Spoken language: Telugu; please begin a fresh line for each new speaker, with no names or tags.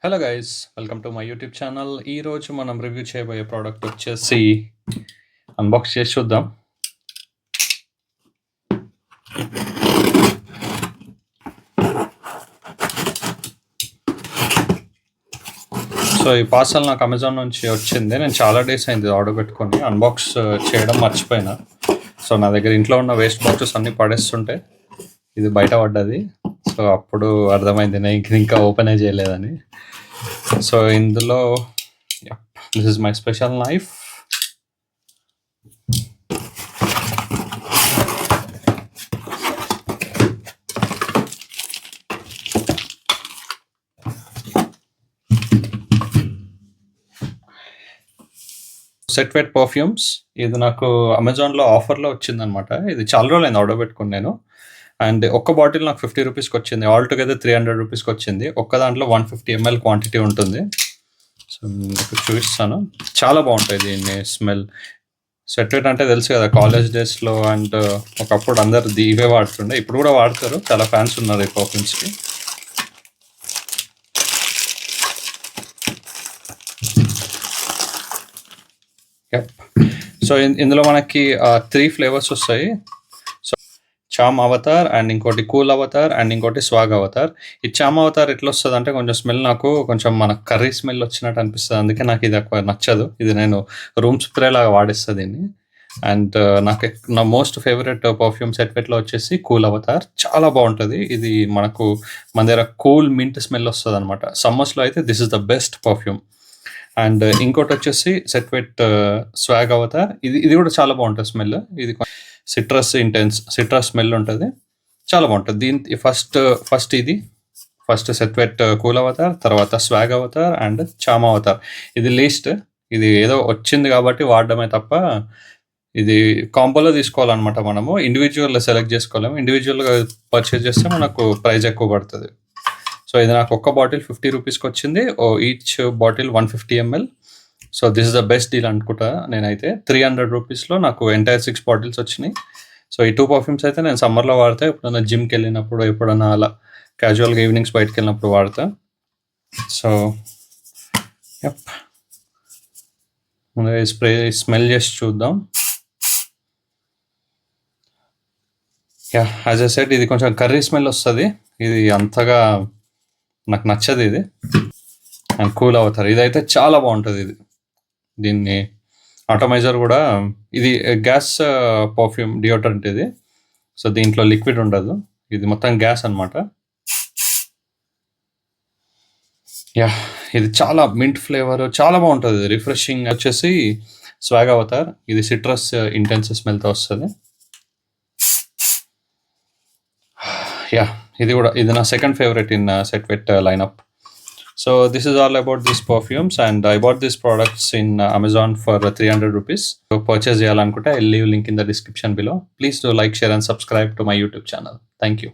Hello guys, welcome to my YouTube channel. ఈరోజు మనం రివ్యూ చేయబోయే ప్రోడక్ట్ వచ్చేసి అన్బాక్స్ చేసి చూద్దాం. సో ఈ పార్సల్ నాకు అమెజాన్ నుంచి వచ్చింది. నేను చాలా డేస్ అయింది ఆర్డర్ పెట్టుకొని అన్బాక్స్ చేయడం మర్చిపోయినా. సో నా దగ్గర ఇంట్లో ఉన్న వేస్ట్ బాక్సెస్ అన్నీ పడేస్తుంటే ఇది బయట పడ్డది. సో అప్పుడు అర్థమైంది నేను ఇంకా ఓపెనే చేయలేదని. సో ఇందులో this is my special knife. Set Wet perfumes. ఇది నాకు అమెజాన్లో ఆఫర్లో వచ్చిందనమాట. ఇది చాలా రోజులు అయింది ఆర్డర్ పెట్టుకుని నేను. అండ్ ఒక్క బాటిల్ నాకు 50 రూపీస్కి వచ్చింది. ఆల్ టుగెదర్ 300 రూపీస్కి వచ్చింది. ఒక్క దాంట్లో 150 ml క్వాంటిటీ ఉంటుంది. సో మీకు చూపిస్తాను. చాలా బాగుంటుంది దీన్ని స్మెల్. సెట్ వెట్ అంటే తెలుసు కదా, కాలేజ్ డేస్లో అండ్ ఒకప్పుడు అందరు ఇవే వాడుతుండే. ఇప్పుడు కూడా వాడతారు, చాలా ఫ్యాన్స్ ఉన్నారు ఈ పర్ఫ్యూమ్స్కి. సో ఇందులో మనకి 3 ఫ్లేవర్స్ వస్తాయి. సో చామ్ అవతార్ అండ్ ఇంకోటి కూల్ అవతార్ అండ్ ఇంకోటి స్వాగ్ అవతార్. ఈ చామ్ అవతార్ ఎట్లా వస్తుంది అంటే కొంచెం స్మెల్ నాకు కొంచెం మన కర్రీ స్మెల్ వచ్చినట్టు అనిపిస్తుంది. అందుకే నాకు ఇది ఎక్కువ నచ్చదు. ఇది నేను రూమ్ స్ప్రే లాగా వాడిస్తుంది దీన్ని. అండ్ నాకు నా మోస్ట్ ఫేవరెట్ పర్ఫ్యూమ్ సెట్ వెట్లో వచ్చేసి కూల్ అవతార్. చాలా బాగుంటుంది ఇది. మనకు మన దగ్గర కూల్ మింట్ స్మెల్ వస్తుంది అనమాట. సమ్మర్స్లో అయితే this is the best perfume. And ఇంకోటి వచ్చేసి సెట్ వెట్ స్వాగ్ అవతార్. ఇది కూడా చాలా బాగుంటుంది స్మెల్. ఇది సిట్రస్ స్మెల్ ఉంటుంది, చాలా బాగుంటుంది. దీని first Set Wet cool avatar, తర్వాత swag avatar and charm avatar. ఇది లీస్ట్. ఇది ఏదో వచ్చింది కాబట్టి వాడడమే తప్ప ఇది కాంబోలో తీసుకోవాలన్నమాట. మనము ఇండివిజువల్ సెలెక్ట్ చేసుకోలేము. ఇండివిజువల్గా పర్చేస్ చేస్తే మనకు ప్రైస్ ఎక్కువ పడుతుంది. సో ఇది నాకు ఒక్క బాటిల్ 50 రూపీస్కి వచ్చింది. Each bottle 150 ml. So this is the best deal అనుకుంటా నేనైతే. 300 రూపీస్లో నాకు ఎంటైర్ 6 బాటిల్స్ వచ్చినాయి. సో ఈ 2 పర్ఫ్యూమ్స్ అయితే నేను సమ్మర్లో వాడతా, ఎప్పుడైనా జిమ్కి వెళ్ళినప్పుడు, ఎప్పుడైనా అలా క్యాజువల్గా ఈవినింగ్స్ బయటకు వెళ్ళినప్పుడు వాడతా. సో స్ప్రే స్మెల్ చేసి చూద్దాం. యాజ్ ఐ సెడ్, ఇది కొంచెం కర్రీ స్మెల్ వస్తుంది. ఇది అంతగా నాకు నచ్చదు ఇది. అండ్ కూల్ అవుతారు. ఇదైతే చాలా బాగుంటుంది. దీన్ని ఆటోమైజర్ కూడా, ఇది గ్యాస్ పర్ఫ్యూమ్ డియోడ్రెంట్ ఇది. సో దీంట్లో లిక్విడ్ ఉండదు, ఇది మొత్తం గ్యాస్ అనమాట. ఇది చాలా మింట్ ఫ్లేవర్, చాలా బాగుంటుంది. రిఫ్రెషింగ్. వచ్చేసి స్వాగ్ అవతార్. ఇది సిట్రస్ ఇంటెన్స్ స్మెల్తో వస్తుంది. ఇది నా second favourite in Set Wet lineup. So this is all about these perfumes, and I bought these products in Amazon for 300 rupees. So purchase cheyalanunte, I'll leave link in the description below. Please do like, share and subscribe to my YouTube channel. Thank you.